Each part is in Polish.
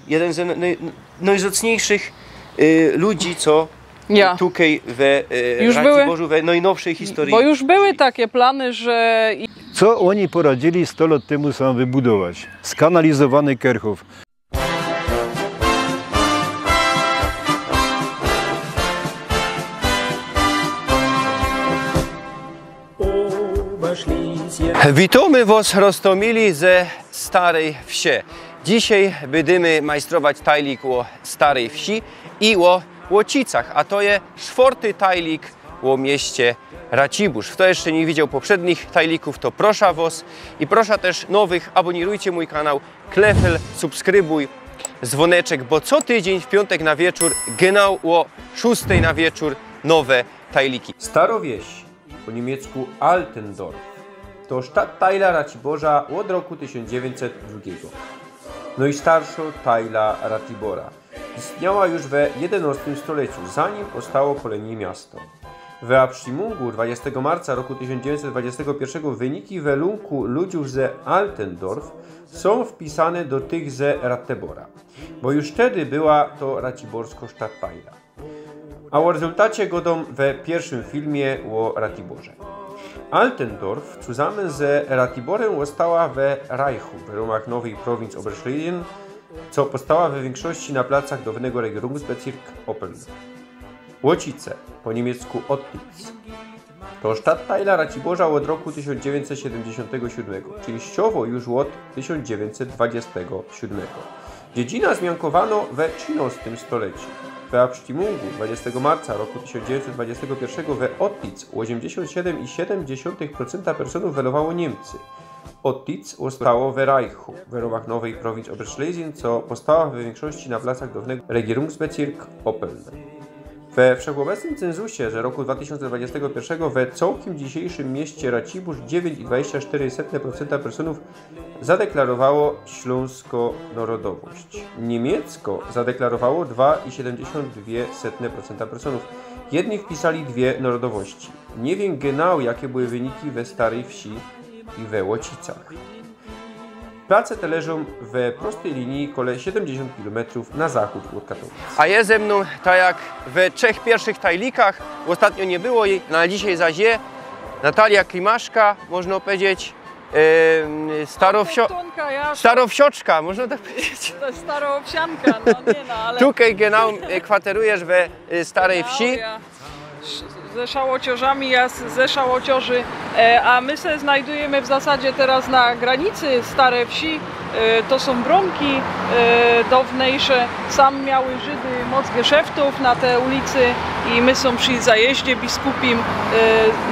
jeden z najzacniejszych ludzi, co tutaj we Raciborzu, we najnowszej historii. Bo już były takie plany, że... Co oni poradzili 100 lat temu sam wybudować? Skanalizowany Kerchów. Witamy Was, Rostomili, ze Starej Wsi. Dzisiaj będziemy majstrować tajlik o Starej Wsi i o Łocicach, a to jest czwarty tajlik o mieście Racibórz. Kto jeszcze nie widział poprzednich tajlików, to proszę Was i proszę też nowych, abonirujcie mój kanał, klefel, subskrybuj, dzwoneczek, bo co tydzień w piątek na wieczór, genau o 6 na wieczór, nowe tajliki. Starowieś, po niemiecku Altendorf, to Stadtteila Raciborza od roku 1902. No i starsza tajla Ratibora. Istniała już we XI stuleciu, zanim powstało kolejne miasto. W Abstimmung 20 marca roku 1921 wyniki welunku ludzi ze Altendorf są wpisane do tych ze Ratibora, bo już wtedy była to raciborsko Stadtteila. A o rezultacie godą we pierwszym filmie o Ratiborze. Altendorf zusammen z Ratiborem została we Reichu, w ramach nowej prowincji Oberschlesien, co powstała we większości na placach dawnego Regierungsbezirk Oppeln. Łocice, po niemiecku Ottitz, to Stadtteila Raciborza od roku 1977, częściowo już od 1927. Dziedzina zmiankowano we XIII stuleciu. W Abstimmungu 20 marca roku 1921 we Ottitz 87,7% personów welowało Niemcy. Ottitz zostało w Reichu, w ramach nowej prowincji Oberschlesien, co powstała w większości na placach dawnego Regierungsbezirk Oppeln. We wszechobecnym cenzusie z roku 2021 we całkiem dzisiejszym mieście Racibórz 9,24% personów zadeklarowało śląską narodowość. Niemiecko zadeklarowało 2,72% personów. Jedni wpisali dwie narodowości. Nie wiem genau, jakie były wyniki we Starej Wsi i we Łocicach. Prace te leżą w prostej linii kole 70 km na zachód od Katowic. A jest ze mną, tak jak we trzech pierwszych tajlikach, ostatnio nie było jej, na dzisiaj zaś je, Natalia Klimaszka, można powiedzieć, starowsioczka, można tak powiedzieć. To jest staroowsianka, no nie no, ale... Tutaj genau kwaterujesz we Starej Wsi. Ze Szałociorzami, ja ze Szałociorzy, a my się znajdujemy w zasadzie teraz na granicy Starej Wsi. To są bromki dawniejsze, sam miały Żydy moc geszeftów na te ulicy i my są przy zajeździe biskupim.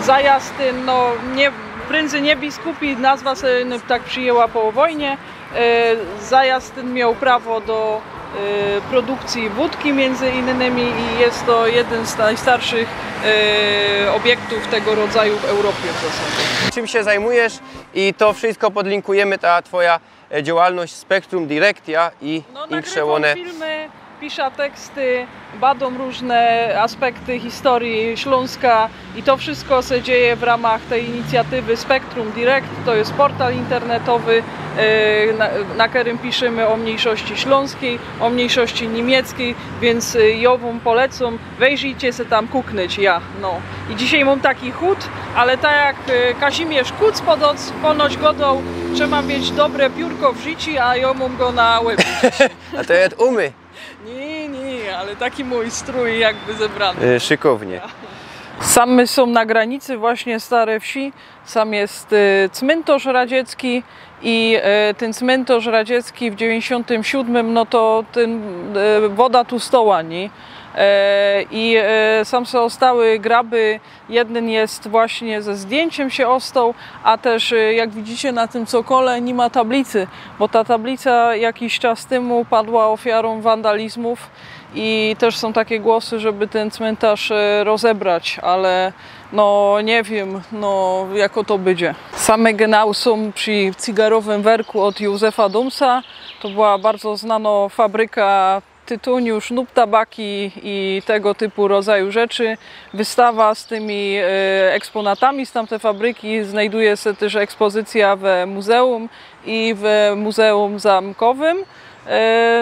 Zajazd, no nie, prędzej nie biskupi, nazwa się tak przyjęła po wojnie. Zajazd ten miał prawo do produkcji wódki między innymi i jest to jeden z najstarszych obiektów tego rodzaju w Europie w zasadzie. Czym się zajmujesz i to wszystko podlinkujemy, ta twoja działalność Spektrum Direct i nagrywam filmy, piszę teksty, badam różne aspekty historii Śląska i to wszystko się dzieje w ramach tej inicjatywy Spektrum Direct. To jest portal internetowy, na którym piszemy o mniejszości śląskiej, o mniejszości niemieckiej, więc ją wam polecam, wejrzyjcie się tam kuknąć, I dzisiaj mam taki chód, ale tak jak Kazimierz Kuc ponoć godał, trzeba mieć dobre piórko w życiu, a ja mam go na łeb. A to jest umy. Nie, ale taki mój strój jakby zebrany. Szykownie. Same są na granicy właśnie Starej Wsi, sam jest cmentarz radziecki i ten cmentarz radziecki w 97, no to woda tu stoła, nie? I sam są ostały graby, jeden jest właśnie ze zdjęciem się ostał, a też jak widzicie na tym cokole nie ma tablicy, bo ta tablica jakiś czas temu padła ofiarą wandalizmów i też są takie głosy, żeby ten cmentarz rozebrać, ale no nie wiem, no jako to będzie. Same genau są przy cygarowym werku od Józefa Dumsa, to była bardzo znana fabryka tytoniu, sznub tabaki i tego typu rodzaju rzeczy. Wystawa z tymi eksponatami z tamtej fabryki, znajduje się też ekspozycja w muzeum i w Muzeum Zamkowym.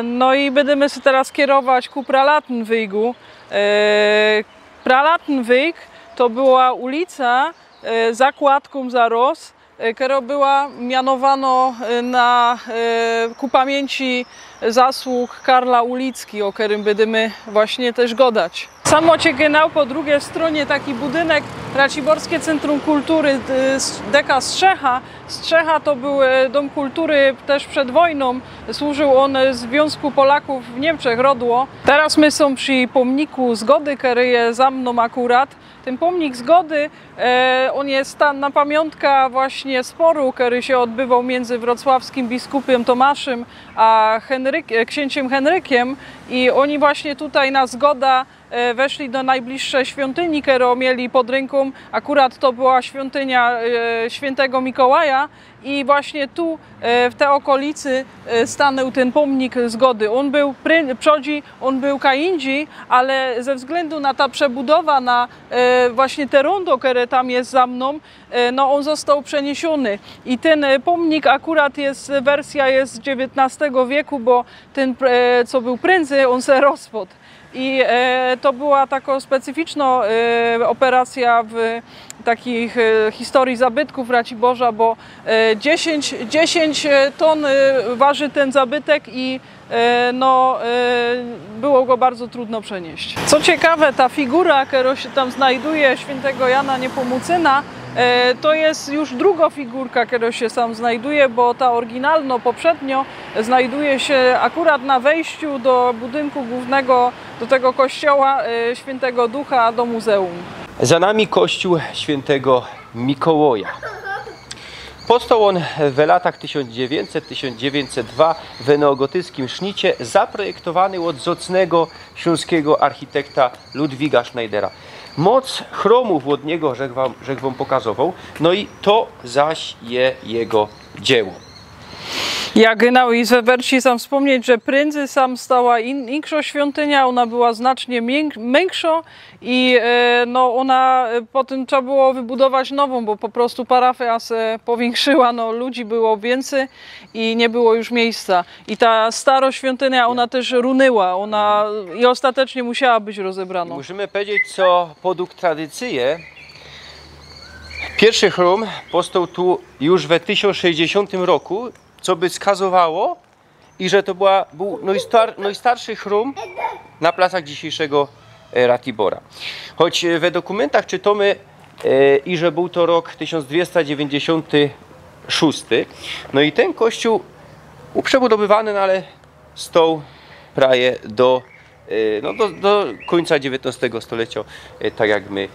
No i będziemy się teraz kierować ku Pralatenwegu. Pralatenweg to była ulica zakładką zaraz, która była mianowano ku pamięci zasług Karla Ulicki, o którym będziemy właśnie też gadać. Samocie genau po drugiej stronie taki budynek Raciborskie Centrum Kultury Deka Strzecha. Strzecha to był dom kultury też przed wojną. Służył on Związku Polaków w Niemczech, Rodło. Teraz my są przy pomniku Zgody, który jest za mną akurat. Ten pomnik Zgody, on jest na pamiątka właśnie sporu, który się odbywał między wrocławskim biskupem Tomaszem a księciem Henrykiem i oni właśnie tutaj na Zgoda weszli do najbliższej świątyni, którą mieli pod ręką. Akurat to była świątynia świętego Mikołaja i właśnie tu w tej okolicy stanął ten pomnik Zgody. On był przodzi, on był kaindzi, ale ze względu na ta przebudowa na właśnie te rondo, które tam jest za mną, no on został przeniesiony. I ten pomnik akurat wersja jest z XIX wieku, bo ten, co był prędzej, on se rozpadł. I to była taka specyficzna operacja w takich historii zabytków Raciborza, bo 10 ton waży ten zabytek i no, było go bardzo trudno przenieść. Co ciekawe, ta figura, która się tam znajduje, świętego Jana Niepomucyna, to jest już druga figurka, która się tam znajduje, bo ta oryginalna poprzednio znajduje się akurat na wejściu do budynku głównego, do tego kościoła Świętego Ducha, do muzeum. Za nami kościół świętego Mikołaja. Powstał on w latach 1900-1902 w neogotyckim sznicie, zaprojektowany od zacnego śląskiego architekta Ludwiga Schneidera. Moc chromów od niego, żech wam pokazował, no i to zaś je jego dzieło. Ja genau i werci sam wspomnieć, że prędzej sam stała inksza świątynia, ona była znacznie mniejsza i no ona potem trzeba było wybudować nową, bo po prostu parafia się powiększyła, no ludzi było więcej i nie było już miejsca. I ta stara świątynia, ona też runęła, ona i ostatecznie musiała być rozebrana. Musimy powiedzieć, co według tradycji pierwszy chrom powstał tu już w 1060 roku, co by wskazywało, i że to był najstarszy chrom na placach dzisiejszego Ratibora. Choć w dokumentach czytamy, i że był to rok 1296. No i ten kościół uprzebudowywany, no ale stał prawie do końca XIX stulecia, tak jak my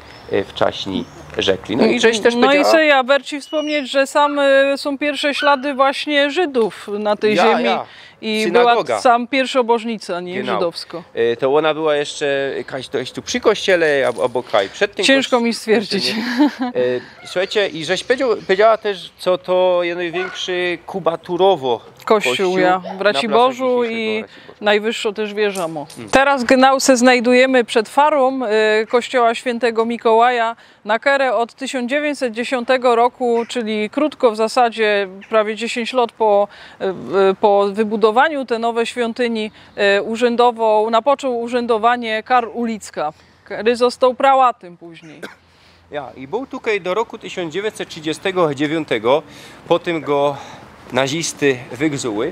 wcześniej rzekli. No i żeś też powiedziała... No i ja werci wspomnieć, że są pierwsze ślady właśnie Żydów na tej ziemi. I synagoga. Była sam pierwszobożnica, nie żydowsko. To ona była jeszcze tu przy kościele, albo kraj przed tym. Ciężko mi stwierdzić. Słuchajcie, i żeś powiedziała też, co to jest największy kubaturowo kościół w Raciborzu i najwyższą też wieża. Teraz genau se znajdujemy przed farą kościoła świętego Mikołaja, na kerę od 1910 roku, czyli krótko w zasadzie, prawie 10 lat po wybudowaniu tej nowej świątyni napoczął urzędowanie Karl Ulicka, który został prałatem później. I był tutaj do roku 1939, potem go nazisty wygzuły.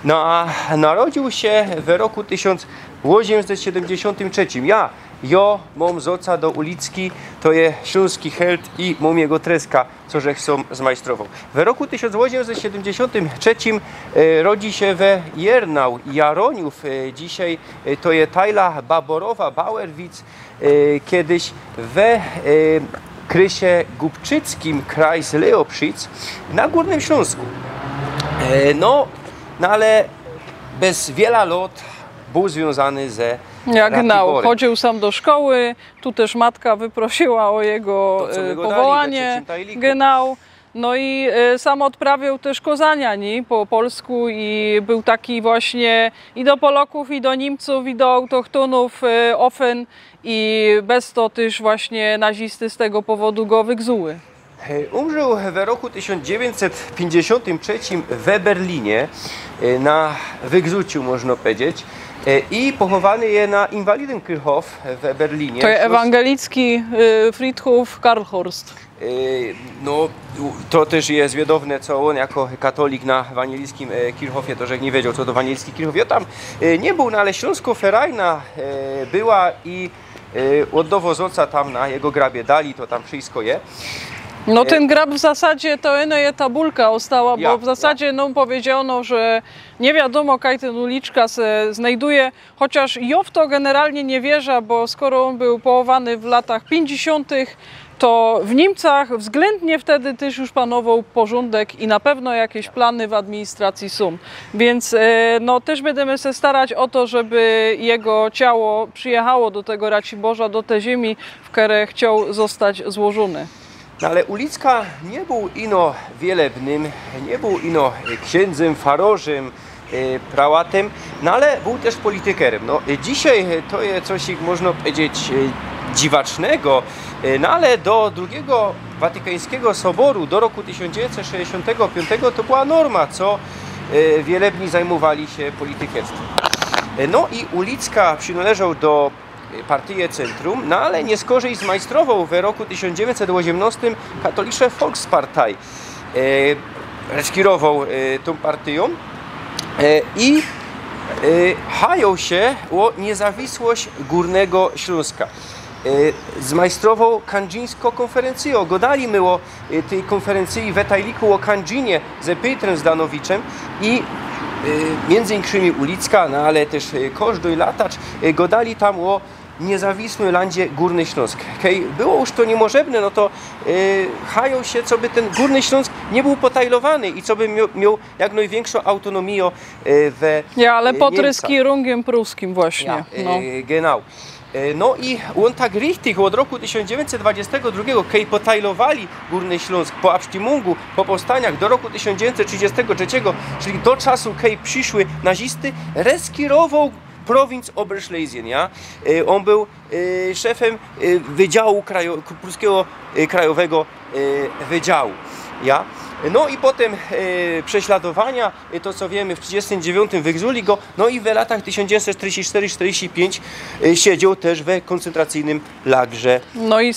No a narodził się w roku 1873. Ja mam z ojca do Ulicki, to jest śląski held i mam jego treska, co żech są zmajstrował. W roku 1873 rodzi się we Jernał, Jaroniów, dzisiaj to jest Tajla Baborowa, Bauerwitz, kiedyś we Krysie Gubczyckim, kraj z Leoprzyc, na Górnym Śląsku. No ale bez wielu lat był związany ze Genau, chodził sam do szkoły, tu też matka wyprosiła o jego powołanie. Genau. No i sam odprawiał też kozania po polsku i był taki właśnie i do Polaków, i do Niemców, i do autochtonów ofen i bez to też właśnie nazisty z tego powodu go wygzuły. Umrzył w roku 1953 w Berlinie, na wygrzeciu można powiedzieć, i pochowany je na Invalidenkirchhof w Berlinie. To jest ewangelicki Friedhof Karlhorst. No, to też jest wiadowne, co on jako katolik na ewangelickim Kirchhofie, to że nie wiedział, co to ewangelicki Kirchhof. Ja tam nie był, no, ale Śląsko-Ferajna była i od dowozoca tam na jego grabie dali, to tam wszystko je. No ten grab w zasadzie to jest tabulka ostała, bo w zasadzie no, powiedziano, że nie wiadomo, kaj ten uliczka se znajduje, chociaż Jow to generalnie nie wierza, bo skoro on był pochowany w latach 50., to w Niemcach względnie wtedy też już panował porządek i na pewno jakieś plany w administracji są. Więc no, też będziemy się starać o to, żeby jego ciało przyjechało do tego Raciborza, do tej ziemi, w której chciał zostać złożony. No, ale Ulicka nie był ino wielebnym, nie był ino księdzem, farożem, prałatem, no ale był też politykerem. No, dzisiaj to jest coś, można powiedzieć, dziwacznego, no ale do drugiego Watykańskiego Soboru, do roku 1965 to była norma, co wielebni zajmowali się politykerstwem. No i Ulicka przynależał do partii Centrum, no ale nie skorzej zmajstrował w roku 1918 Katholische Volkspartei. Skierował tą partią i hają się o niezawisłość Górnego Śląska. Zmajstrował Kandżyńską konferencję. Godali my o tej konferencji w Tajliku o Kandżynie z Piotrem Zdanowiczem i między innymi Ulicka, no ale też Kożdoj, Latacz, godali tam o niezawisłym landzie Górny Śląsk. Kiedy było już to niemożebne, no to hają się, co by ten Górny Śląsk nie był potajlowany i co by miał jak największą autonomię w Ja, ale pod Niemcach. rungiem pruskim właśnie. Ja, No. Genau. No i on tak richtig od roku 1922, kiedy potajlowali Górny Śląsk po Abstimmung, po powstaniach do roku 1933, czyli do czasu, kiedy przyszły nazisty, reskirował prowinc Oberschlesien, ja? On był szefem Wydziału Pruskiego Krajowego Wydziału, ja? No i potem prześladowania, to co wiemy, w 1939 wygrzuli go, no i w latach 1944-45 siedział też w koncentracyjnym lagrze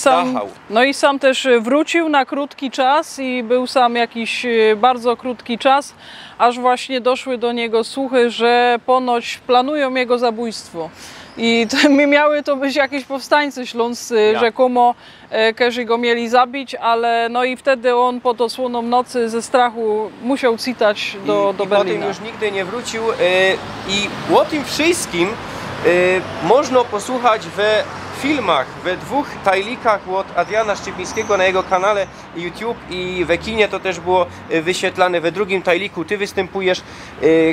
Dachau. No i sam też wrócił na krótki czas i był sam jakiś bardzo krótki czas, aż właśnie doszły do niego słuchy, że ponoć planują jego zabójstwo. I to, miały to być jakieś powstańcy śląscy, rzekomo, którzy go mieli zabić, ale no i wtedy on pod osłoną nocy ze strachu musiał citać do Berlina. Potem już nigdy nie wrócił i o tym wszystkim można posłuchać w filmach, we dwóch tajlikach od Adriana Szczepińskiego na jego kanale YouTube i w kinie to też było wyświetlane. We drugim tajliku ty występujesz,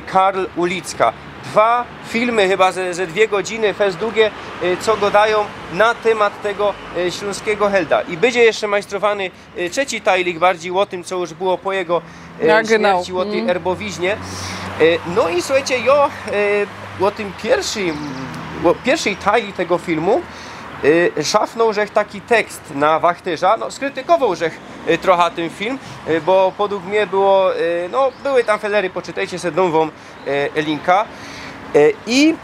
Karl Ulicka. Dwa filmy chyba ze 2 godziny, fest długie, co gadają na temat tego śląskiego helda. I będzie jeszcze majstrowany trzeci tajlik, bardziej o tym, co już było po jego śmierci, o tej erbowiźnie. No i słuchajcie, ja o tym pierwszej tajli tego filmu szafnął, że taki tekst na Wachterza, no skrytykował, że trochę ten film, bo podług mnie było, no były tam felery, poczytajcie sobie nową linka. I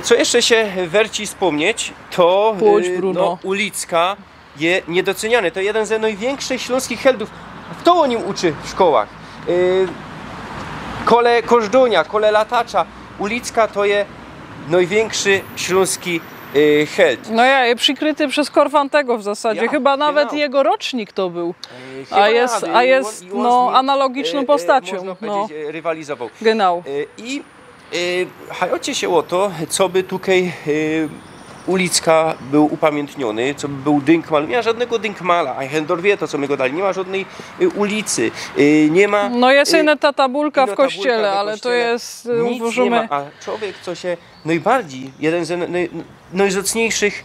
co jeszcze się werci wspomnieć, to no, Ulicka jest niedoceniany. To jeden z największych śląskich heldów. Kto o nim uczy w szkołach? Kole Kożdunia, kole Latacza. Ulicka to jest największy śląski held. No ja, przykryty przez Korfantego w zasadzie, chyba nawet jego rocznik to był, a jest no, analogiczną postacią. Można powiedzieć, rywalizował. Genau. I hajocie się o to, co by tutaj Ulicka był upamiętniony, co by był Dynkmal. Nie ma żadnego Dynkmala, a Hendor wie to, co my go dali. Nie ma żadnej ulicy, nie ma... No jest ta tabulka w kościele, ale to jest... Nic nie ma, a człowiek, co się najbardziej, jeden z najzacniejszych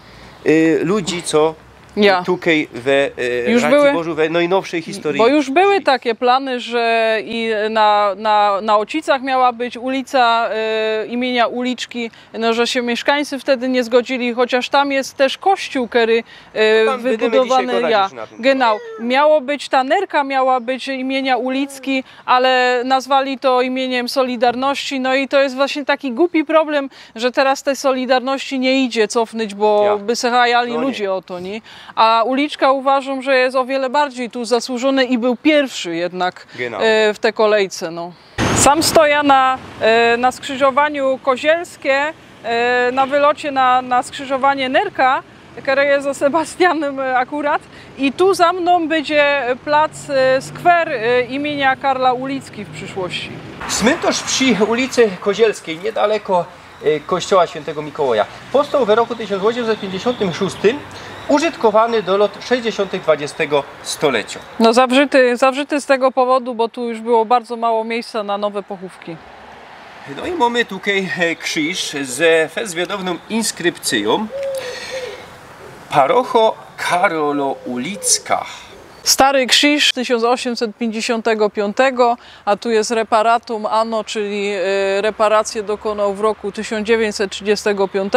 ludzi, co Ja. tutaj w Już Raciborzu, w najnowszej historii. Bo już były takie plany, że i na Ocicach miała być ulica imienia Uliczki, no, że się mieszkańcy wtedy nie zgodzili, chociaż tam jest też kościół, który wybudowany. Genau. Miało być ta nerka, miała być imienia Ulicki, ale nazwali to imieniem Solidarności. No i to jest właśnie taki głupi problem, że teraz tej Solidarności nie idzie cofnąć, bo by se hajali ludzie o to, nie? A Uliczka uważam, że jest o wiele bardziej tu zasłużony i był pierwszy jednak w tej kolejce. No. Sam stoję na skrzyżowaniu Kozielskie, na wylocie na skrzyżowanie Nerka, które jest za Sebastianem akurat. I tu za mną będzie plac, skwer imienia Karla Ulicki w przyszłości. Cmentarz przy ulicy Kozielskiej, niedaleko kościoła świętego Mikołaja. Powstał w roku 1856, użytkowany do lat 60. XX stulecia. No zawrzyty z tego powodu, bo tu już było bardzo mało miejsca na nowe pochówki. No i mamy tutaj krzyż z zwiadowną inskrypcją Parocho Karolo Ulicka. Stary krzyż 1855, a tu jest reparatum anno, czyli reparację dokonał w roku 1935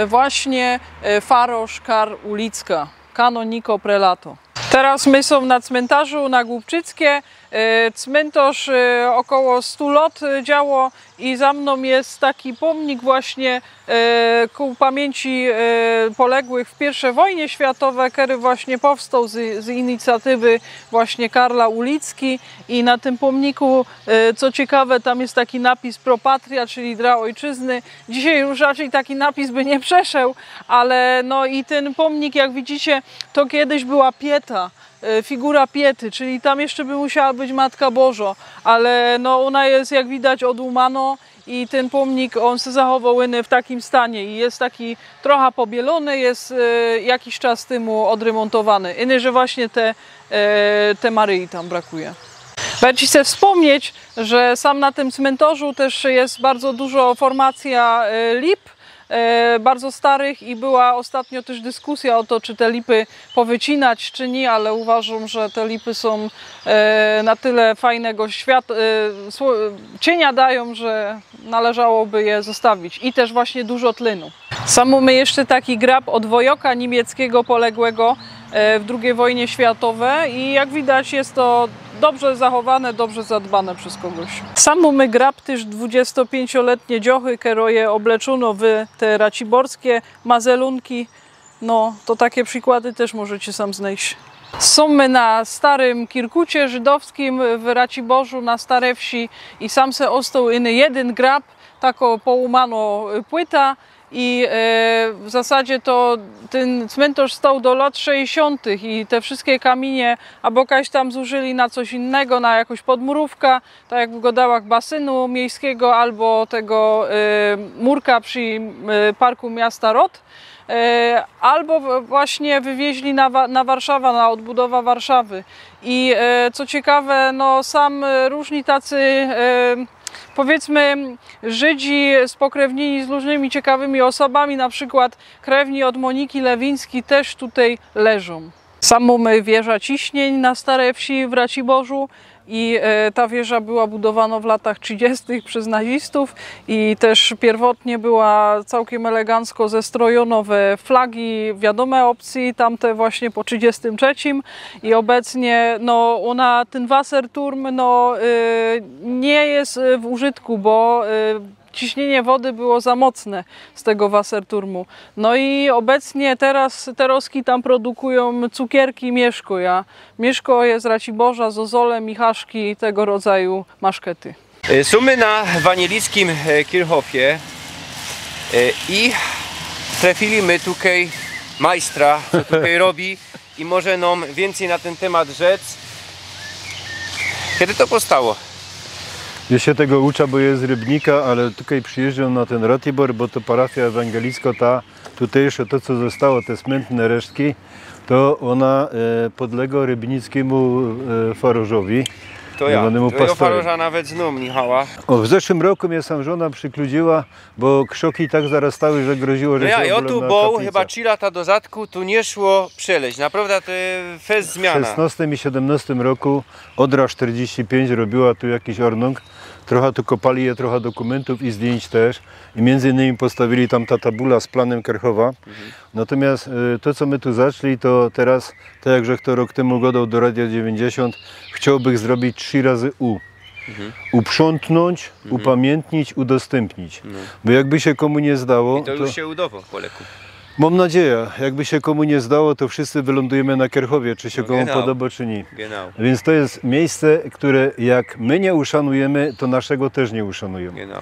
właśnie farosz Karl Ulicka, canonico prelato. Teraz my są na cmentarzu na Głubczyckie. Cmentarz około 100 lat działo i za mną jest taki pomnik właśnie ku pamięci poległych w I wojnie światowej, który właśnie powstał z inicjatywy właśnie Karla Ulicki i na tym pomniku, co ciekawe, tam jest taki napis Pro Patria, czyli dla ojczyzny. Dzisiaj już raczej taki napis by nie przeszedł, ale no i ten pomnik, jak widzicie, to kiedyś była pieta. Figura piety, czyli tam jeszcze by musiała być Matka Boża, ale no ona jest, jak widać, odłamano i ten pomnik, on się zachował w takim stanie i jest taki trochę pobielony, jest jakiś czas temu odremontowany. Że właśnie te Maryi tam brakuje. Będę chcę wspomnieć, że sam na tym cmentarzu też jest bardzo dużo formacja lip, bardzo starych i była ostatnio też dyskusja o to, czy te lipy powycinać, czy nie, ale uważam, że te lipy są na tyle fajnego cienia dają, że należałoby je zostawić i też właśnie dużo tlenu. Sam mamy jeszcze taki grab od wojoka niemieckiego poległego w II wojnie światowej i jak widać jest to dobrze zachowane, dobrze zadbane przez kogoś. Sam mamy grab też 25-letnie dziochy, które obleczono w te raciborskie mazelunki. No to takie przykłady też możecie sam znaleźć. Są my na starym Kirkucie żydowskim w Raciborzu, na Starej Wsi i sam se ostał jeden grab, tako połamano płyta. I w zasadzie to ten cmentarz stał do lat 60. i te wszystkie kamienie albo kaś tam zużyli na coś innego, na jakąś podmurówkę, tak jak w godałach basenu miejskiego albo tego murka przy parku miasta Rot, albo właśnie wywieźli na Warszawę, na odbudowę Warszawy. I co ciekawe, no sam różni tacy powiedzmy Żydzi spokrewnieni z różnymi ciekawymi osobami, na przykład krewni od Moniki Lewińskiej też tutaj leżą. Sam mamy wieża Ciśnień na Starej Wsi w Raciborzu i ta wieża była budowana w latach 30. przez nazistów i też pierwotnie była całkiem elegancko zestrojona we flagi wiadome opcji, tamte właśnie po 33 i obecnie no ona, ten Wasserturm no, nie jest w użytku, bo ciśnienie wody było za mocne z tego Wasserturmu. No i obecnie teraz Teroski tam produkują cukierki Mieszko. Mieszko jest Raciborza, Zozole, Michaszki, tego rodzaju maszkety. Są na Wanielickim Kirchhofie i trafiliśmy tutaj majstra, co tutaj robi i może nam więcej na ten temat rzec. Kiedy to powstało? Ja się tego uczę, bo jest z Rybnika, ale tutaj przyjeżdżam na ten Ratibor, bo to parafia ewangelicka, ta tutejsze, to co zostało, te smętne resztki, to ona podlega rybnickiemu farożowi. To ja. Będę mu Twojego pastorem. farorza nawet znów Michała. O, w zeszłym roku mnie sam żona przykludziła, bo krzoki tak zarastały, że groziło, że No ja, się ja tu oblona był kaplica. chyba 3 lata do zadku, tu nie szło przeleźć. Naprawdę to fest W zmiana. 16 i 17 roku Odra 45 robiła tu jakiś ornąg. Trochę tu kopali je, trochę dokumentów i zdjęć też. I między innymi postawili tam ta tabula z planem Kerchowa. Natomiast to, co my tu zaczęli, to teraz, tak jak że kto rok temu gadał do Radia 90, chciałbym zrobić 3 razy U. Uprzątnąć, upamiętnić, udostępnić. Bo jakby się komu nie zdało, I to już się udało po leku. mam nadzieję, jakby się komu nie zdało, to wszyscy wylądujemy na Kerchowie, czy się No komu genau. podoba, czy nie. Genau, Więc to jest miejsce, które jak my nie uszanujemy, to naszego też nie uszanują. genau.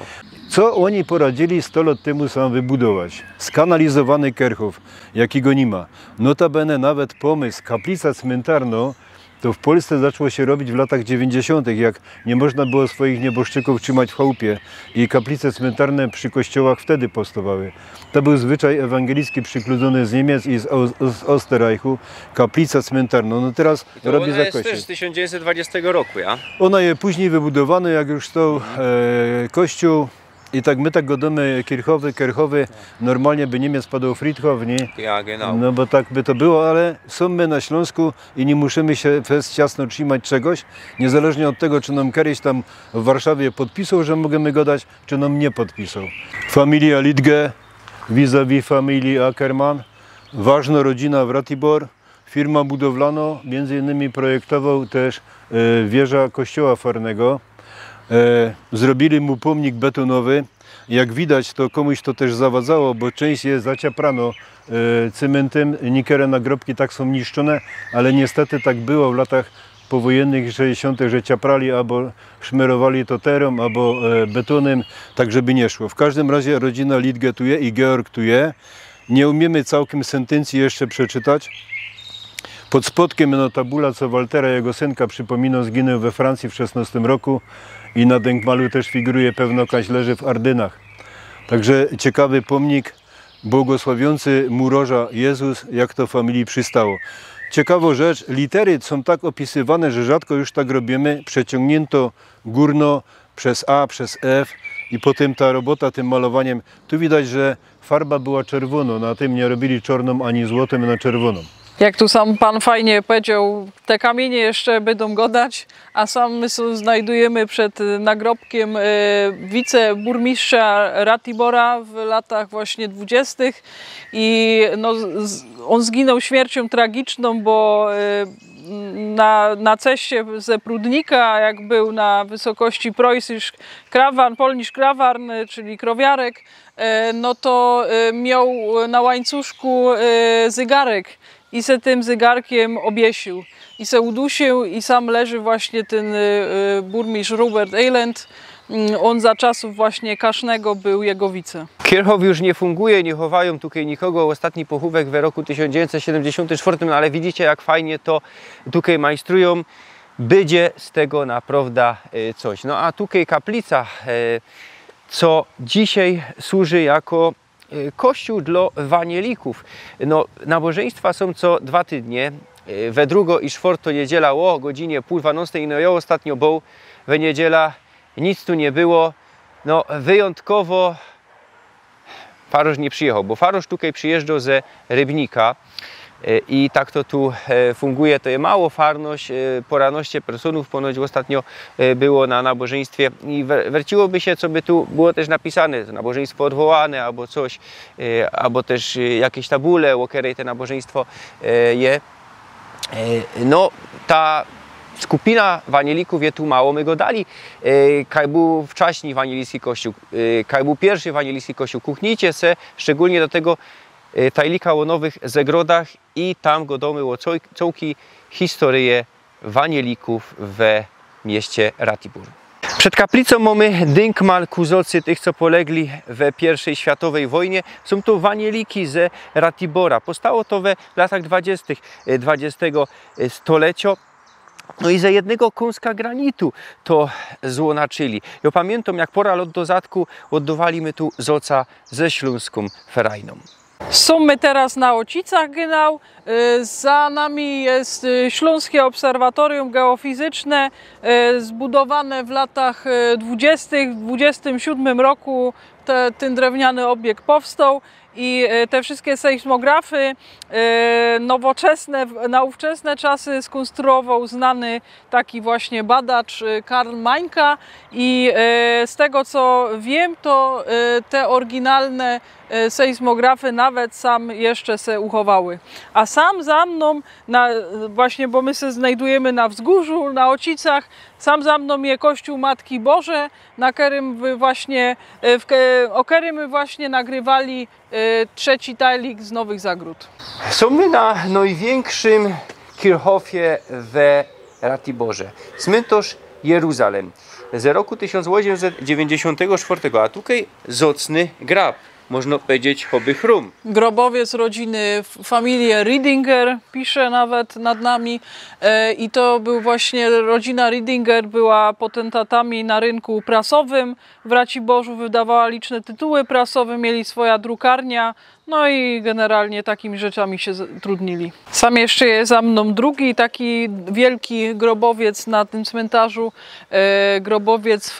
Co oni poradzili 100 lat temu sam wybudować? Skanalizowany Kerchów, jakiego nie ma. Notabene nawet pomysł kaplica cmentarna to w Polsce zaczęło się robić w latach 90., jak nie można było swoich nieboszczyków trzymać w chałupie i kaplice cmentarne przy kościołach wtedy powstawały. To był zwyczaj ewangelicki przykludzony z Niemiec i z Osterreichu, kaplica cmentarna. No teraz To robi ona za jest kościół. też z 1920 roku, ja? Ona je później wybudowano, jak już stał kościół i tak my tak godamy Kerchowy, normalnie by Niemiec padał Friedhof, nie? Ja, genau. No bo tak by to było, ale są my na Śląsku i nie musimy się fest ciasno trzymać czegoś, niezależnie od tego, czy nam kiedyś tam w Warszawie podpisał, że możemy gadać, czy nam nie podpisał. Familia Lidge vis-a-vis familii Ackermann, ważna rodzina w Ratibor, firma budowlana, między innymi projektował też wieża kościoła farnego. Zrobili mu pomnik betonowy. Jak widać, to komuś to też zawadzało, bo część jest zacieprano cementem, niektóre nagrobki tak są niszczone, ale niestety tak było w latach powojennych 60., że ciaprali albo szmerowali to terą, albo betonem, tak żeby nie szło. W każdym razie rodzina Lidge tu je i Georg tu je. Nie umiemy całkiem sentencji jeszcze przeczytać. Pod spodkiem no tabula, co Waltera, jego synka, przypomina, zginął we Francji w 16 roku i na denkmalu też figuruje pewno kaźlerzy w Ardynach. Także ciekawy pomnik błogosławiący murorza Jezus, jak to familii przystało. Ciekawą rzecz, litery są tak opisywane, że rzadko już tak robimy. Przeciągnięto górno przez A, przez F i potem ta robota tym malowaniem. Tu widać, że farba była czerwoną, na tym nie robili czarną ani złotym na czerwoną. Jak tu sam pan fajnie powiedział, te kamienie jeszcze będą godać, a sam my znajdujemy przed nagrobkiem wiceburmistrza Ratibora w latach właśnie 20. I no, on zginął śmiercią tragiczną, bo na ceście ze Prudnika, jak był na wysokości Preußisch Krawarn, Polnisch Krawarn, czyli krowiarek, no to miał na łańcuszku zegarek. I se tym zegarkiem obiesił. I se udusił i sam leży właśnie ten burmistrz Robert Eiland. On za czasów właśnie Kasznego był jego wice. Kerchow już nie funguje, nie chowają tutaj nikogo. Ostatni pochówek w roku 1974, no ale widzicie, jak fajnie to tutaj majstrują. Będzie z tego naprawdę coś. No a tutaj kaplica, co dzisiaj służy jako kościół dla wanielików. No, nabożeństwa są co 2 tygodnie. We drugo i czwarto niedziela o godzinie 11:30. No ja ostatnio był we niedziela, nic tu nie było. No wyjątkowo farorz nie przyjechał, bo farorz tutaj przyjeżdżał ze Rybnika i tak to tu funguje. To jest mało farność, poraności personów ponoć ostatnio było na nabożeństwie i wierciłoby się, co by tu było też napisane, nabożeństwo odwołane albo coś, albo też jakieś tabule, o której to nabożeństwo je. No ta skupina wanielików je tu mało, my go dali, kaj był wcześniej wanielicki kościół, kaj był pierwszy wanielicki kościół, kuchnijcie se, szczególnie do tego tajlika o nowych zegrodach i tam godomy o cołki historię wanielików we mieście Ratibor. Przed kaplicą mamy dynkmal kuzocy tych, co polegli we I światowej wojnie. Są to wanieliki ze Ratibora. Powstało to we latach 20. XX stulecia. No i za jednego kąska granitu to złonaczyli. Ja pamiętam, jak pora lot do zadku oddawali my tu zoca ze śląską ferajną. Są teraz na Ocicach genau. Za nami jest Śląskie Obserwatorium Geofizyczne, zbudowane w latach 20. W 27 roku ten drewniany obiekt powstał i te wszystkie sejsmografy nowoczesne, na ówczesne czasy skonstruował znany taki właśnie badacz Karl Mańka i z tego co wiem, to te oryginalne sejsmografy nawet sam jeszcze se uchowały. A sam za mną, właśnie bo my się znajdujemy na wzgórzu, na Ocicach, sam za mną jest Kościół Matki Boże, na którym my właśnie nagrywali trzeci tajlik z Nowych Zagród. Są na największym Kirchhofie w Ratiborze. Cmentarz Jeruzalem z roku 1894, a tutaj zacny grab. Można powiedzieć hobby chrum. Grobowiec rodziny familii Riedinger pisze nawet nad nami i to był właśnie rodzina Riedinger, była potentatami na rynku prasowym w Raciborzu, wydawała liczne tytuły prasowe, mieli swoja drukarnia, no i generalnie takimi rzeczami się trudnili. Sam jeszcze jest za mną drugi taki wielki grobowiec na tym cmentarzu, grobowiec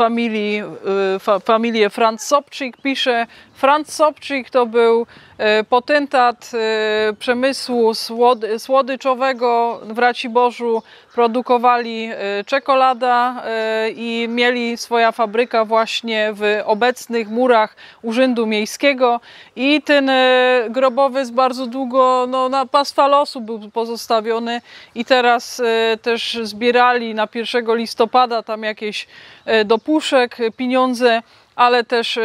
familii Franz Sobczyk pisze. Franz Sobczyk to był potentat przemysłu słodyczowego w Raciborzu, produkowali czekolada i mieli swoja fabryka właśnie w obecnych murach Urzędu Miejskiego i ten grobowiec bardzo długo na pastwę losu był pozostawiony i teraz też zbierali na 1 listopada tam jakieś do puszek pieniądze, ale też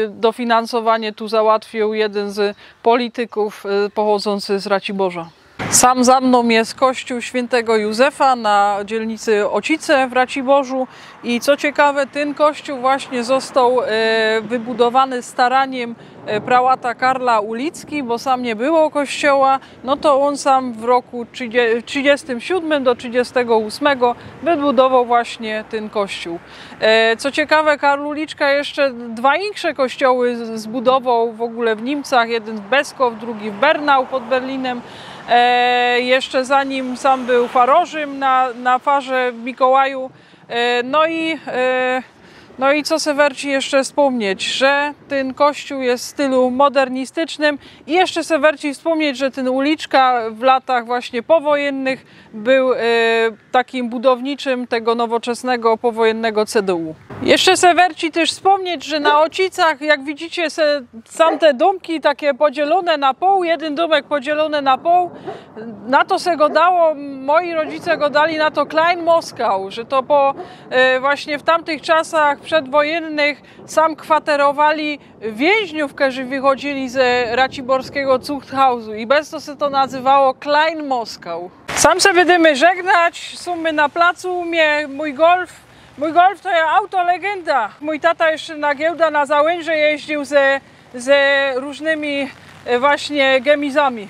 dofinansowanie tu załatwił jeden z polityków pochodzący z Raciborza. Sam za mną jest kościół świętego Józefa na dzielnicy Ocice w Raciborzu i co ciekawe, ten kościół właśnie został wybudowany staraniem prałata Karla Ulicki, bo sam nie było kościoła, no to on sam w roku 37 do 38 wybudował właśnie ten kościół. Co ciekawe, Karl Uliczka jeszcze dwa większe kościoły zbudował w ogóle w Niemcach, jeden w Beskow, drugi w Bernau pod Berlinem. Jeszcze zanim sam był farożym na farze w Mikołaju. No i co se werci jeszcze wspomnieć, że ten kościół jest w stylu modernistycznym i jeszcze se werci wspomnieć, że ten Uliczka w latach właśnie powojennych był takim budowniczym tego nowoczesnego powojennego CDU. Jeszcze se werci też wspomnieć, że na Ocicach, jak widzicie, są te domki takie podzielone na pół, jeden domek podzielony na pół, na to se go dało, moi rodzice go dali na to Klein Moskau, że to właśnie w tamtych czasach przedwojennych sam kwaterowali więźniów, którzy wychodzili ze raciborskiego Zuchthausu i bez to się to nazywało Klein Moskau. Sam se będziemy żegnać, są na placu, mój Golf to jest auto legenda. Mój tata jeszcze na giełdę na Załęże jeździł ze różnymi właśnie gemizami.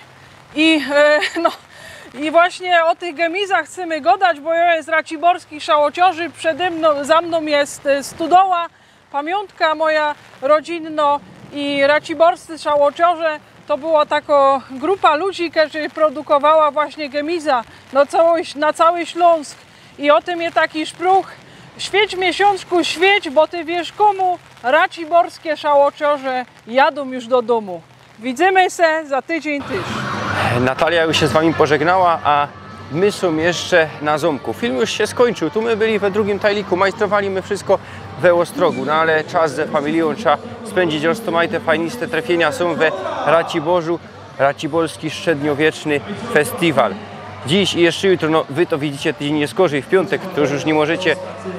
I właśnie o tych gemizach chcemy gadać, bo ja jest raciborski szałociorzy, za mną jest Studoła, pamiątka moja rodzinna i raciborscy szałociorze. To była taka grupa ludzi, która produkowała właśnie gemiza na cały Śląsk. I o tym jest taki szpruch: świeć miesiączku, świeć, bo ty wiesz komu, raciborskie szałociorze jadą już do domu. Widzimy się za tydzień też. Natalia już się z wami pożegnała, a my są jeszcze na Ząbku. Film już się skończył, tu my byli we drugim tajliku, majstrowali my wszystko we Ostrogu, no ale czas ze familią trzeba spędzić, te fajniste trafienia są we Raciborzu, Raciborski średniowieczny festiwal. Dziś i jeszcze jutro, no wy to widzicie, tydzień jest gorzej, w piątek to już nie możecie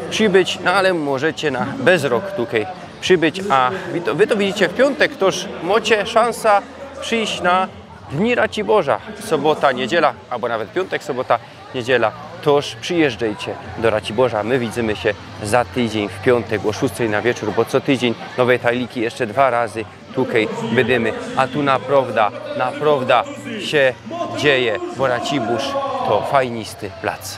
przybyć, no ale możecie na bezrok tutaj przybyć, a wy to widzicie w piątek, toż macie szansa przyjść na Dni Raciborza, sobota, niedziela, albo nawet piątek, sobota, niedziela, toż przyjeżdżajcie do Raciborza. My widzimy się za tydzień w piątek o 6 na wieczór, bo co tydzień nowe tajliki jeszcze 2 razy tutaj będziemy, a tu naprawdę się dzieje, bo Racibórz to fajnisty plac.